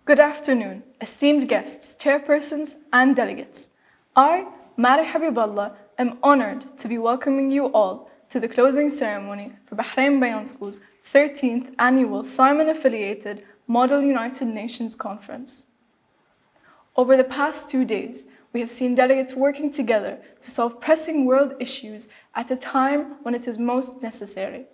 Good afternoon, esteemed guests, chairpersons, and delegates. I, Mari Habiballah, am honored to be welcoming you all to the closing ceremony for Bahrain BayMUN School's 13th Annual Tharman-affiliated Model United Nations Conference. Over the past 2 days, we have seen delegates working together to solve pressing world issues at a time when it is most necessary.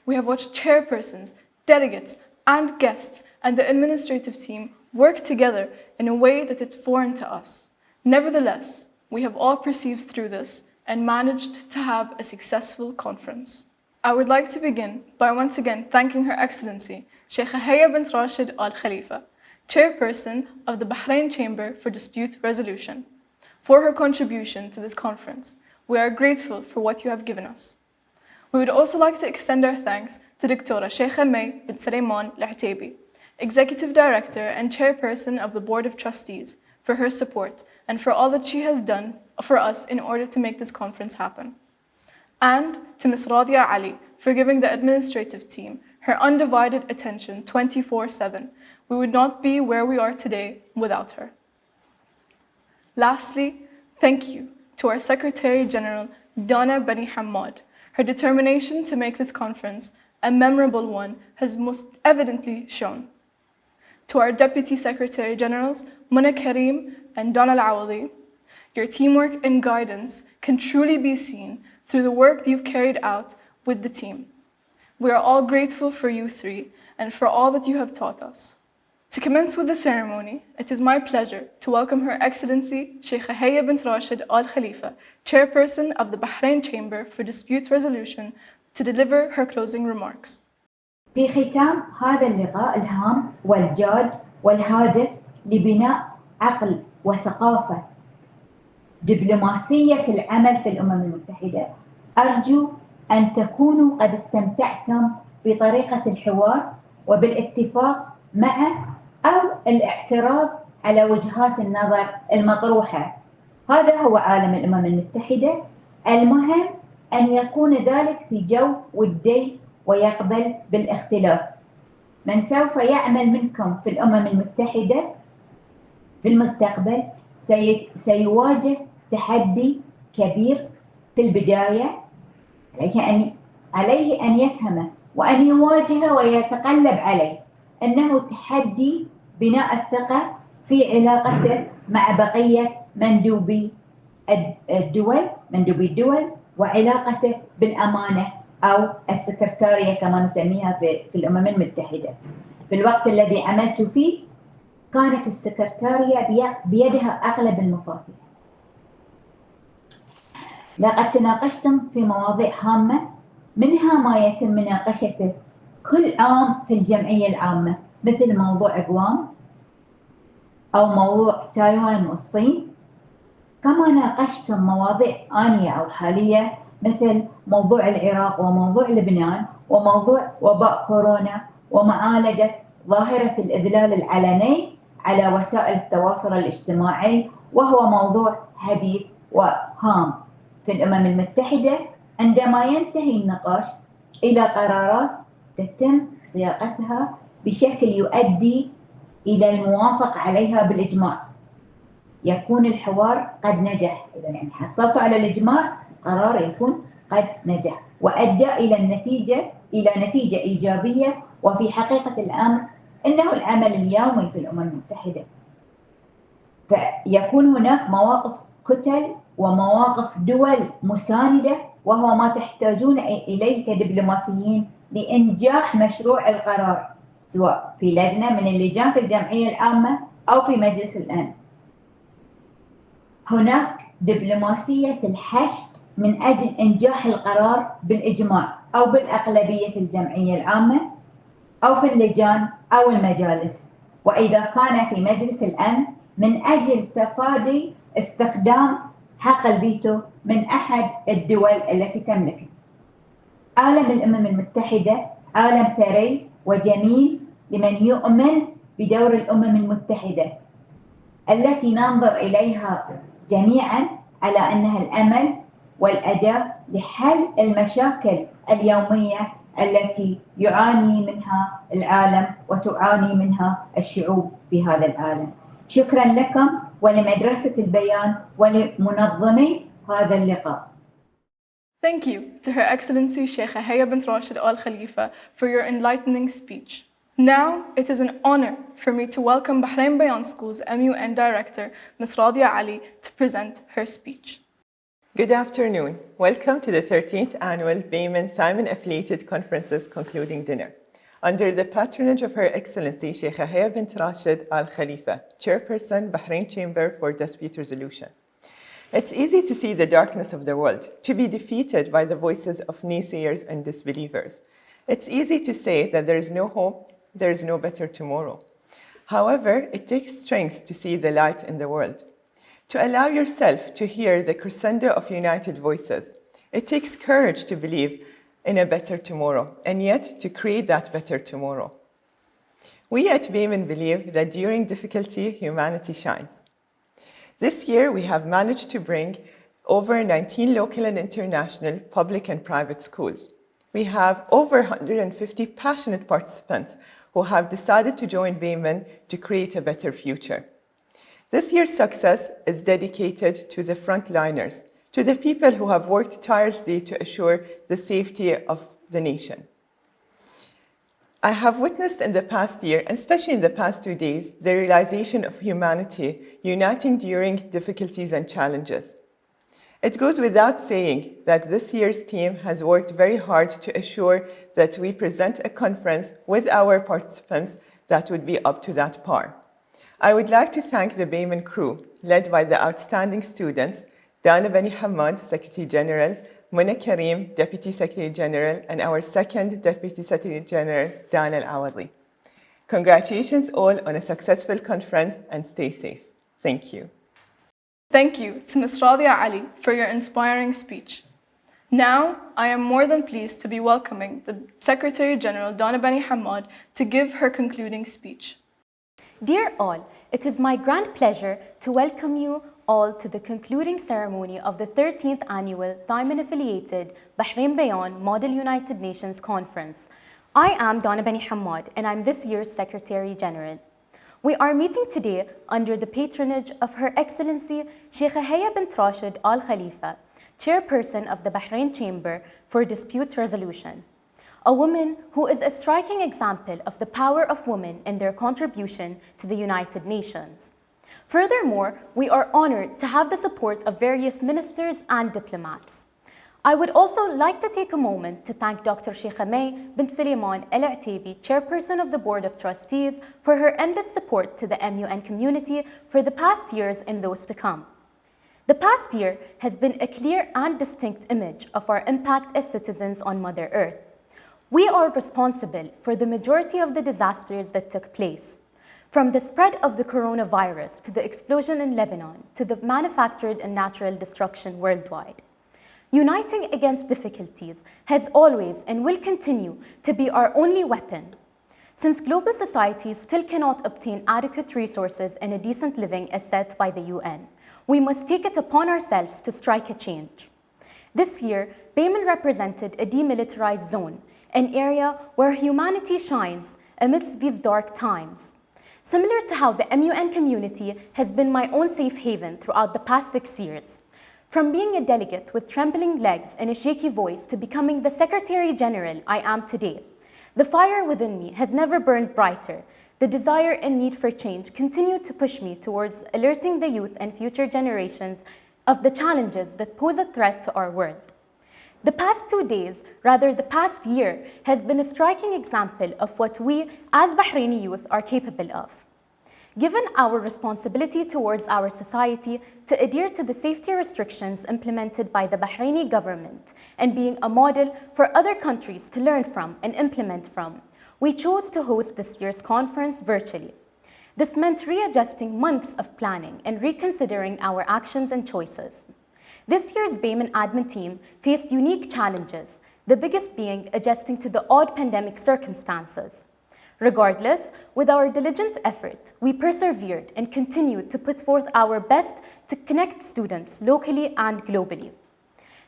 We have watched chairpersons, delegates, and guests and the administrative team work together in a way that is foreign to us. Nevertheless, we have all perceived through this and managed to have a successful conference. I would like to begin by once again thanking Her Excellency Sheikha Haya bint Rashid Al Khalifa, Chairperson of the Bahrain Chamber for Dispute Resolution, for her contribution to this conference. We are grateful for what you have given us. We would also like to extend our thanks to Dr. Sheikha May bint Sulaiman Al-Ataibi, Executive Director and Chairperson of the Board of Trustees, for her support and for all that she has done for us in order to make this conference happen. And to Ms. Radia Ali for giving the administrative team her undivided attention 24/7. We would not be where we are today without her. Lastly, thank you to our Secretary General, Donna Bani Hamad. Her determination to make this conference a memorable one has most evidently shown. To our Deputy Secretary Generals, Muna Karim and Donal Awadi, your teamwork and guidance can truly be seen through the work you've carried out with the team. We are all grateful for you three and for all that you have taught us. To commence with the ceremony, it is my pleasure to welcome Her Excellency Sheikha Haya bint Rashid Al Khalifa, Chairperson of the Bahrain Chamber for Dispute Resolution, to deliver her closing remarks. في ختام هذا اللقاء الهام والجاد والهادف لبناء عقل وثقافة دبلوماسية العمل في الأمم المتحدة، أرجو أن تكونوا قد استمتعتم بطريقة الحوار وبالاتفاق مع أو الاعتراض على وجهات النظر المطروحة. هذا هو عالم الأمم المتحدة، المهم أن يكون ذلك في جو ودي ويقبل بالاختلاف. من سوف يعمل منكم في الأمم المتحدة في المستقبل سيواجه تحدي كبير في البداية، عليه أن يفهمه وأن يواجهه ويتقلب عليه، أنه تحدي بناء الثقة في علاقته مع بقية مندوبي الدول وعلاقته بالأمانة أو السكرتارية كما نسميها في الأمم المتحدة. في الوقت الذي عملت فيه كانت السكرتارية بيدها أغلب المفاتيح. لقد تناقشتم في مواضيع هامة، منها ما يتم مناقشته كل عام في الجمعية العامة، مثل موضوع غوام أو موضوع تايوان والصين. كما ناقشتم مواضيع آنية أو حالية مثل موضوع العراق وموضوع لبنان وموضوع وباء كورونا ومعالجة ظاهرة الإذلال العلني على وسائل التواصل الاجتماعي، وهو موضوع حديث وهام في الأمم المتحدة. عندما ينتهي النقاش إلى قرارات تتم صياغتها بشكل يؤدي إلى الموافق عليها بالإجماع، يكون الحوار قد نجح. إذا حصلت على الإجماع، قرار يكون قد نجح وأدى إلى نتيجة إيجابية. وفي حقيقة الأمر إنه العمل اليومي في الأمم المتحدة، فيكون هناك مواقف كتل ومواقف دول مساندة، وهو ما تحتاجون إليه كدبلوماسيين لإنجاح مشروع القرار، سواء في لجنة من اللجان في الجمعية العامة أو في مجلس الأمن. هناك دبلوماسية الحشد من أجل إنجاح القرار بالإجماع أو بالأغلبية في الجمعية العامة أو في اللجان أو المجالس، وإذا كان في مجلس الأمن من أجل تفادي استخدام حق الفيتو من أحد الدول التي تملكه. عالم الأمم المتحدة عالم ثري وجميل لمن يؤمن بدور الأمم المتحدة التي ننظر إليها جميعا على أنها الأمل والأداة لحل المشاكل اليومية التي يعاني منها العالم وتعاني منها الشعوب في هذا العالم. شكرا لكم ولمدرسة البيان ولمنظمي هذا اللقاء. Thank you to Her Excellency Sheikha Haya bint Rashid Al Khalifa for your enlightening speech. Now, it is an honor for me to welcome Bahrain Bayan School's MUN Director, Ms. Radia Ali, to present her speech. Good afternoon. Welcome to the 13th Annual BayMUN Thaiman Affiliated Conferences Concluding Dinner. Under the patronage of Her Excellency Sheikha Haya bint Rashid Al Khalifa, Chairperson, Bahrain Chamber for Dispute Resolution. It's easy to see the darkness of the world, to be defeated by the voices of naysayers and disbelievers. It's easy to say that there is no hope, there is no better tomorrow. However, it takes strength to see the light in the world, to allow yourself to hear the crescendo of united voices. It takes courage to believe in a better tomorrow, and yet to create that better tomorrow. We at BayMUN believe that during difficulty, humanity shines. This year, we have managed to bring over 19 local and international public and private schools. We have over 150 passionate participants who have decided to join BayMUN to create a better future. This year's success is dedicated to the frontliners, to the people who have worked tirelessly to assure the safety of the nation. I have witnessed in the past year, and especially in the past 2 days, the realization of humanity uniting during difficulties and challenges. It goes without saying that this year's team has worked very hard to assure that we present a conference with our participants that would be up to that par. I would like to thank the BayMUN crew, led by the outstanding students, Dana Bani Hamad, Secretary General, Muna Karim, Deputy Secretary General, and our second Deputy Secretary General, Dan Al-Awadli. Congratulations all on a successful conference and stay safe. Thank you. Thank you to Ms. Radia Ali for your inspiring speech. Now, I am more than pleased to be welcoming the Secretary General, Dana Bani Hamad, to give her concluding speech. Dear all, it is my grand pleasure to welcome you all to the concluding ceremony of the 13th Annual Thaiman Affiliated Bahrain Bayan Model United Nations Conference. I am Dana Bani Hamad and I'm this year's Secretary General. We are meeting today under the patronage of Her Excellency Sheikha Haya bint Rashid Al Khalifa, Chairperson of the Bahrain Chamber for Dispute Resolution. A woman who is a striking example of the power of women and their contribution to the United Nations. Furthermore, we are honored to have the support of various ministers and diplomats. I would also like to take a moment to thank Dr. Sheikha May bint Sulaiman Al Ataibi, Chairperson of the Board of Trustees, for her endless support to the MUN community for the past years and those to come. The past year has been a clear and distinct image of our impact as citizens on Mother Earth. We are responsible for the majority of the disasters that took place. From the spread of the coronavirus to the explosion in Lebanon to the manufactured and natural destruction worldwide. Uniting against difficulties has always and will continue to be our only weapon. Since global societies still cannot obtain adequate resources and a decent living as set by the UN, we must take it upon ourselves to strike a change. This year, BayMUN represented a demilitarized zone, an area where humanity shines amidst these dark times. Similar to how the MUN community has been my own safe haven throughout the past 6 years. From being a delegate with trembling legs and a shaky voice to becoming the Secretary General I am today, the fire within me has never burned brighter. The desire and need for change continue to push me towards alerting the youth and future generations of the challenges that pose a threat to our world. The past 2 days, rather the past year, has been a striking example of what we as Bahraini youth are capable of. Given our responsibility towards our society to adhere to the safety restrictions implemented by the Bahraini government and being a model for other countries to learn from and implement from, we chose to host this year's conference virtually. This meant readjusting months of planning and reconsidering our actions and choices. This year's BayMUN admin team faced unique challenges, the biggest being adjusting to the odd pandemic circumstances. Regardless, with our diligent effort, we persevered and continued to put forth our best to connect students locally and globally.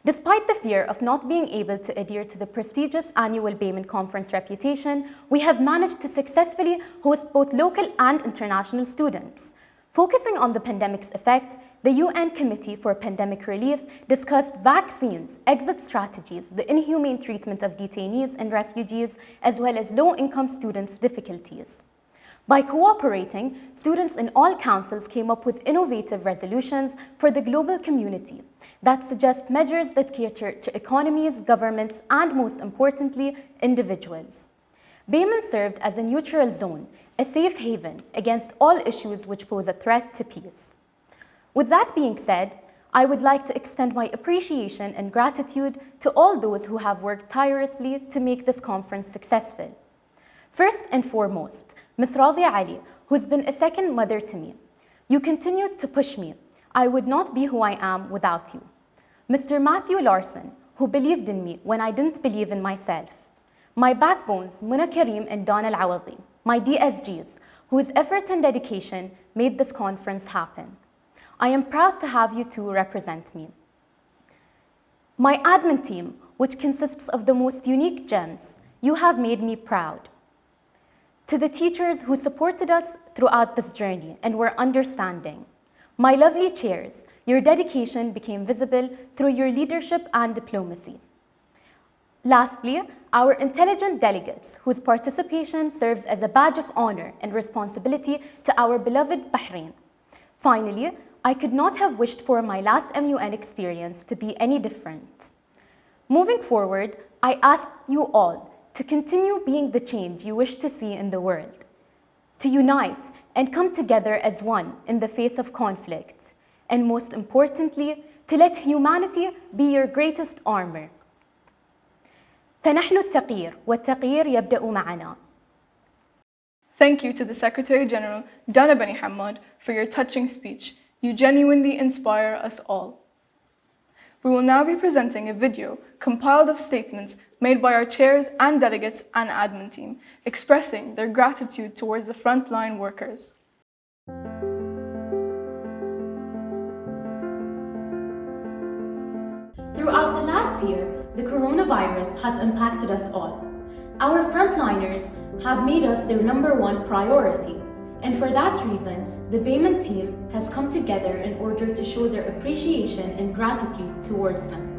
Despite the fear of not being able to adhere to the prestigious annual BayMUN conference reputation, we have managed to successfully host both local and international students. Focusing on the pandemic's effect, the UN Committee for Pandemic Relief discussed vaccines, exit strategies, the inhumane treatment of detainees and refugees, as well as low-income students' difficulties. By cooperating, students in all councils came up with innovative resolutions for the global community that suggest measures that cater to economies, governments, and most importantly, individuals. BayMUN served as a neutral zone, a safe haven against all issues which pose a threat to peace. With that being said, I would like to extend my appreciation and gratitude to all those who have worked tirelessly to make this conference successful. First and foremost, Ms. Radia Ali, who's been a second mother to me. You continued to push me. I would not be who I am without you. Mr. Matthew Larson, who believed in me when I didn't believe in myself. My backbones, Muna Karim and Donna Al-Awadi, my DSGs, whose effort and dedication made this conference happen. I am proud to have you two represent me. My admin team, which consists of the most unique gems, you have made me proud. To the teachers who supported us throughout this journey and were understanding. My lovely chairs, your dedication became visible through your leadership and diplomacy. Lastly, our intelligent delegates, whose participation serves as a badge of honor and responsibility to our beloved Bahrain. Finally, I could not have wished for my last MUN experience to be any different. Moving forward, I ask you all to continue being the change you wish to see in the world, to unite and come together as one in the face of conflict, and most importantly, to let humanity be your greatest armor. فنحن التغيير والتغيير يبدأ معنا. Thank you to the Secretary General, Dana Bani Hamad, for your touching speech. You genuinely inspire us all. We will now be presenting a video compiled of statements made by our chairs and delegates and admin team, expressing their gratitude towards the frontline workers. Throughout the last year, the coronavirus has impacted us all. Our frontliners have made us their #1 priority, and for that reason, the BayMUN team has come together in order to show their appreciation and gratitude towards them.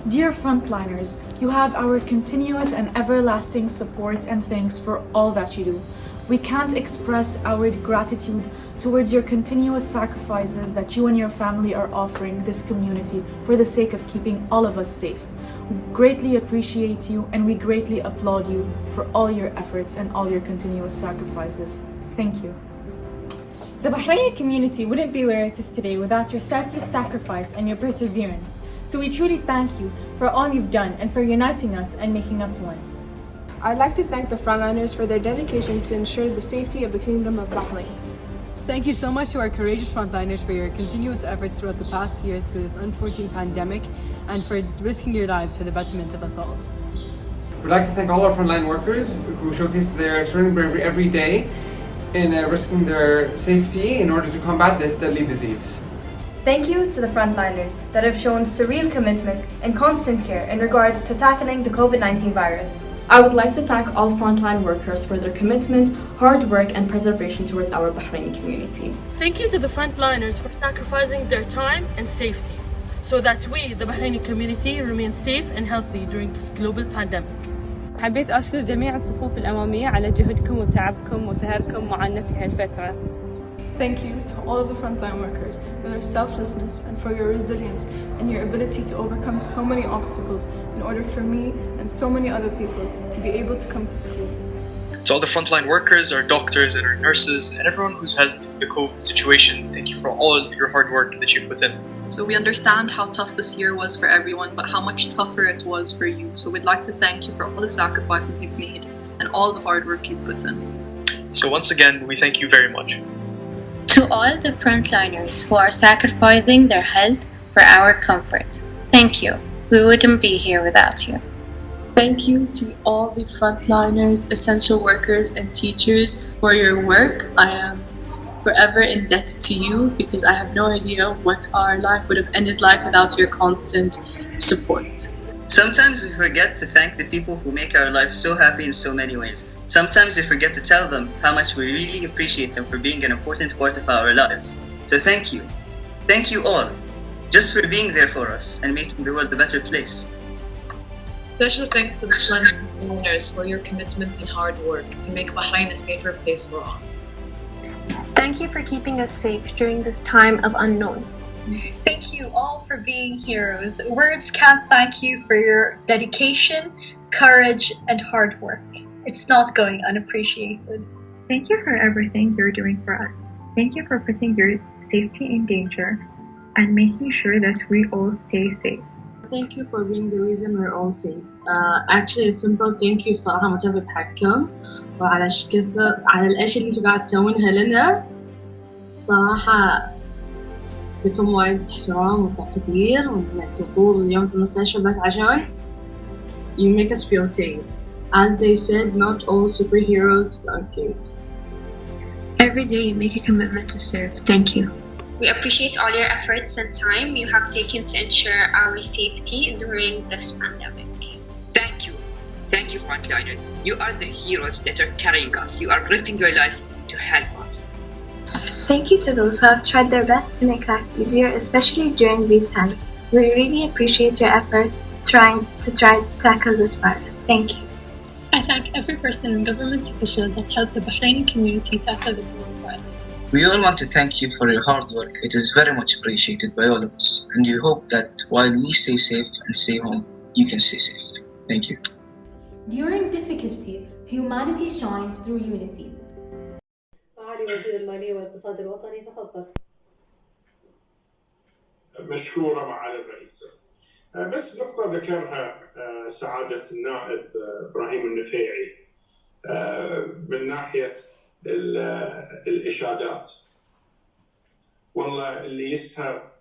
Dear frontliners, you have our continuous and everlasting support and thanks for all that you do. We can't express our gratitude towards your continuous sacrifices that you and your family are offering this community for the sake of keeping all of us safe. We greatly appreciate you and we greatly applaud you for all your efforts and all your continuous sacrifices. Thank you. The Bahraini community wouldn't be where it is today without your selfless sacrifice and your perseverance. So we truly thank you for all you've done and for uniting us and making us one. I'd like to thank the frontliners for their dedication to ensure the safety of the Kingdom of Bahrain. Thank you so much to our courageous frontliners for your continuous efforts throughout the past year through this unforeseen pandemic and for risking your lives for the betterment of us all. We'd like to thank all our frontline workers who showcase their extraordinary bravery every day in risking their safety in order to combat this deadly disease. Thank you to the frontliners that have shown surreal commitment and constant care in regards to tackling the COVID-19 virus. I would like to thank all frontline workers for their commitment, hard work, and preservation towards our Bahraini community. Thank you to the frontliners for sacrificing their time and safety so that we, the Bahraini community, remain safe and healthy during this global pandemic. حبيت أشكر جميع الصفوف الأمامية على جهدكم وتعبكم وسهركم معنا في هالفترة. Thank you to all of the frontline workers for their selflessness and for your resilience and your ability to overcome so many obstacles in order for me and so many other people to be able to come to school. To all the frontline workers, our doctors and our nurses and everyone who's helped the COVID situation, thank you for all your hard work that you put in. So we understand how tough this year was for everyone, but how much tougher it was for you. So we'd like to thank you for all the sacrifices you've made and all the hard work you've put in. So once again, we thank you very much. To all the frontliners who are sacrificing their health for our comfort, thank you. We wouldn't be here without you. Thank you to all the frontliners, essential workers, and teachers for your work. I am forever indebted to you because I have no idea what our life would have ended like without your constant support. Sometimes we forget to thank the people who make our lives so happy in so many ways. Sometimes we forget to tell them how much we really appreciate them for being an important part of our lives. So thank you. Thank you all, just for being there for us and making the world a better place. Special thanks to the Frontliners for your commitment and hard work to make Bahrain a safer place for all. Thank you for keeping us safe during this time of unknown. Thank you all for being heroes. Words can't thank you for your dedication, courage, and hard work. It's not going unappreciated. Thank you for everything you're doing for us. Thank you for putting your safety in danger and making sure that we all stay safe. Thank you for being the reason we're all safe. Actually a simple thank you صراحة ما تعرف بحكم وعلى كذا على الأشياء اللي انتوا قاعد تسوونها لنا صراحة لكم وايد احترام وتقدير وإن تقول اليوم في المستشفى بس عشان you make us feel safe. As they said, not all superheroes are capes. Every day you make a commitment to serve. Thank you. We appreciate all your efforts and time you have taken to ensure our safety during this pandemic. Thank you. Thank you, Frontliners. You are the heroes that are carrying us. You are risking your life to help us. Thank you to those who have tried their best to make life easier, especially during these times. We really appreciate your effort trying to tackle this virus. Thank you. I thank every person and government official that helped the Bahraini community tackle the coronavirus. We all want to thank you for your hard work. It is very much appreciated by all of us, and we hope that while we stay safe and stay home, you can stay safe. Thank you. During difficulty, humanity shines through unity. معالي وزير المالية والاقتصاد الوطني تفضل. مشكورة معالي الرئيس. بس نقطة ذكرها سعادة النائب إبراهيم النفيعي من ناحية الإشادات. والله اللي يسهر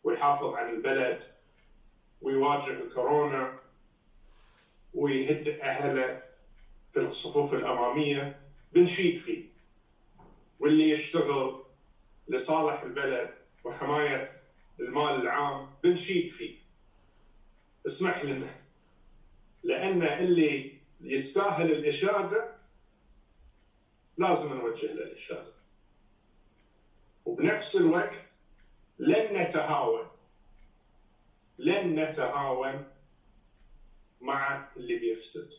ويحافظ على البلد ويواجه الكورونا ويهد أهله في الصفوف الأمامية بنشيد فيه، واللي يشتغل لصالح البلد وحماية المال العام بنشيد فيه. اسمح لنا، لأن اللي يستاهل الإشادة لازم نوجه له الإشادة، وبنفس الوقت لن نتهاون مع اللي بيفسد.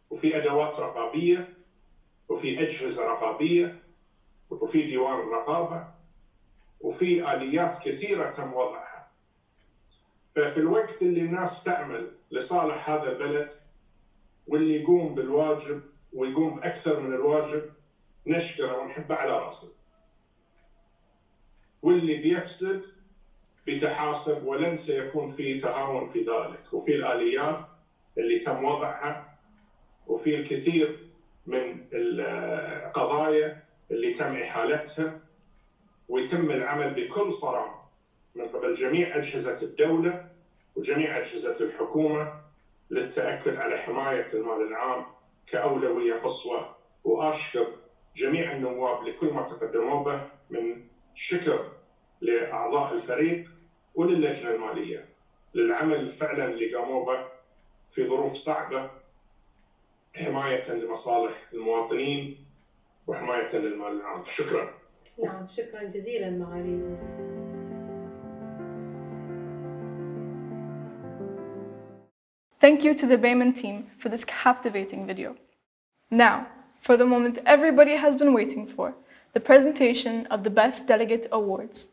وفي أدوات رقابية وفي أجهزة رقابية وفي ديوان الرقابة وفي آليات كثيرة تم وضعها. ففي الوقت اللي الناس تعمل لصالح هذا البلد واللي يقوم بالواجب ويقوم بأكثر من الواجب نشكره ونحبه على راسه، واللي بيفسد بيتحاسب ولن سيكون في تهاون في ذلك. وفي الآليات اللي تم وضعها وفي الكثير من القضايا اللي تم إحالتها، ويتم العمل بكل صرامة من قبل جميع أجهزة الدولة وجميع أجهزة الحكومة للتأكد على حماية المال العام كأولوية قصوى. وأشكر جميع النواب لكل ما تقدموا به من شكر لأعضاء الفريق وللجنة المالية للعمل فعلا اللي قاموا به في ظروف صعبة حماية لمصالح المواطنين وحماية للمال العام. شكرا. نعم شكرا جزيلا معالي الوزير. Thank you to the BayMUN team for this captivating video. Now, for the moment everybody has been waiting for, the presentation of the Best Delegate Awards.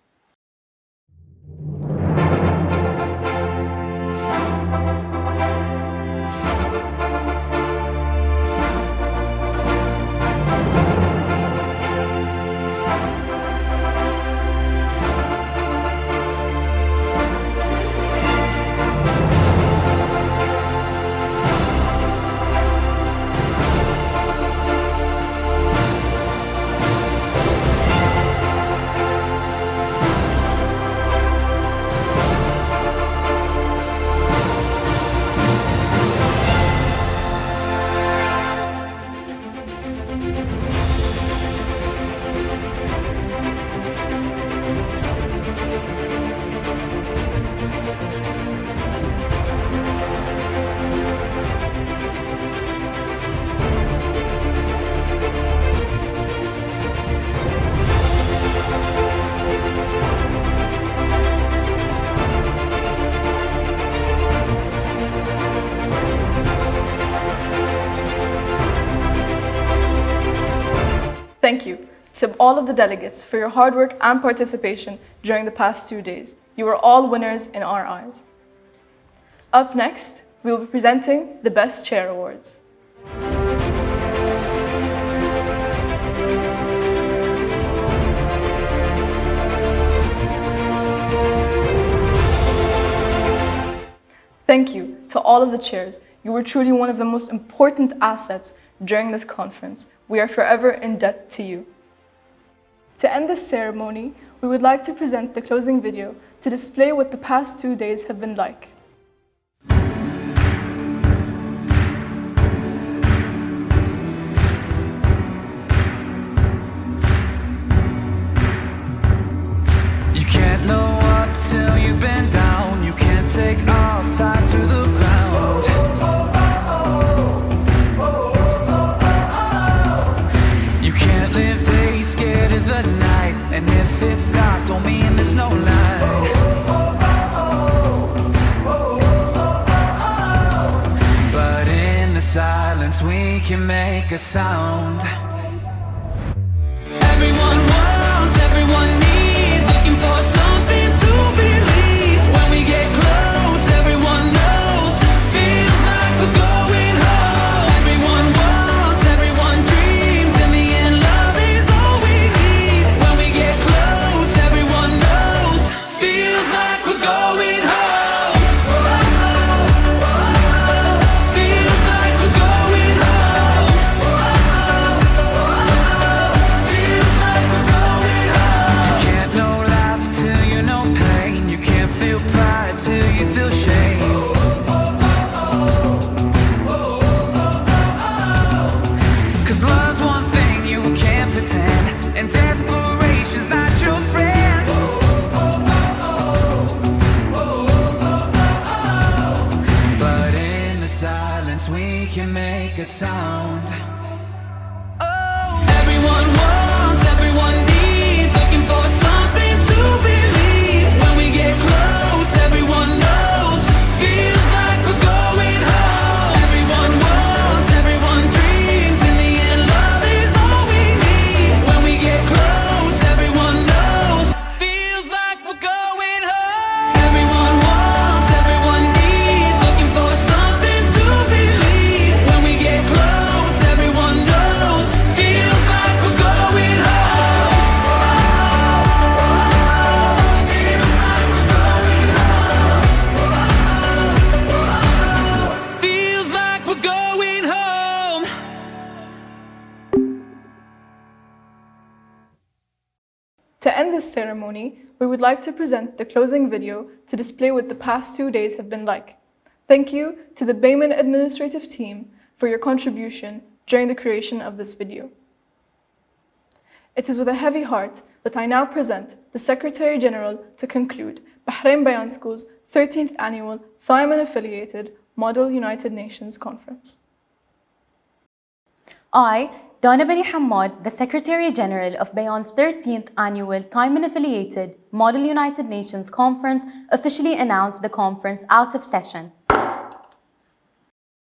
Thank you to all of the delegates for your hard work and participation during the past 2 days. You are all winners in our eyes. Up next, we will be presenting the Best Chair Awards. Thank you to all of the chairs. You were truly one of the most important assets during this conference. We are forever in debt to you. To end this ceremony, we would like to present the closing video to display what the past 2 days have been like. You can't know up till you've been down. You can't take off tied to the ground. You can't live days scared of the night. And if it's dark, don't mean there's no light. But in the silence we can make a sound. Everyone wants, everyone needs, looking for something to believe. When we get close, everyone knows, feels like we're going home. Everyone wants, everyone dreams, in the end love is all we need. When we get close, everyone knows, feels like we're going home. Feels like we're going home. Feels like we're going home. You can't know life till you know pain. You can't feel pride till you feel shame. 'Cause love's one thing you can't pretend, and desperation's not your friend. But in the silence we can make a sound. Everyone wants, everyone needs, looking for something to believe. When we get close, everyone knows, feels like we're going home. Everyone wants, everyone dreams, in the end love is all we need. When we get close, everyone knows, feels like we're going home. Everyone wants, everyone needs, looking for something to believe. When we get close, everyone knows, feels like we're going home. Feels like we're going home. Feels like we're going home. To end this ceremony, we would like to present the closing video to display what the past 2 days have been like. Thank you to the BayMUN administrative team for your contribution during the creation of this video. It is with a heavy heart that I now present the Secretary General to conclude Bahrain BayMUN School's 13th Annual Thaiman-affiliated Model United Nations Conference. I, Donna Bani Hamad, the Secretary General of BayMUN's 13th Annual Thaiman-affiliated Model United Nations Conference, officially announce the conference out of session.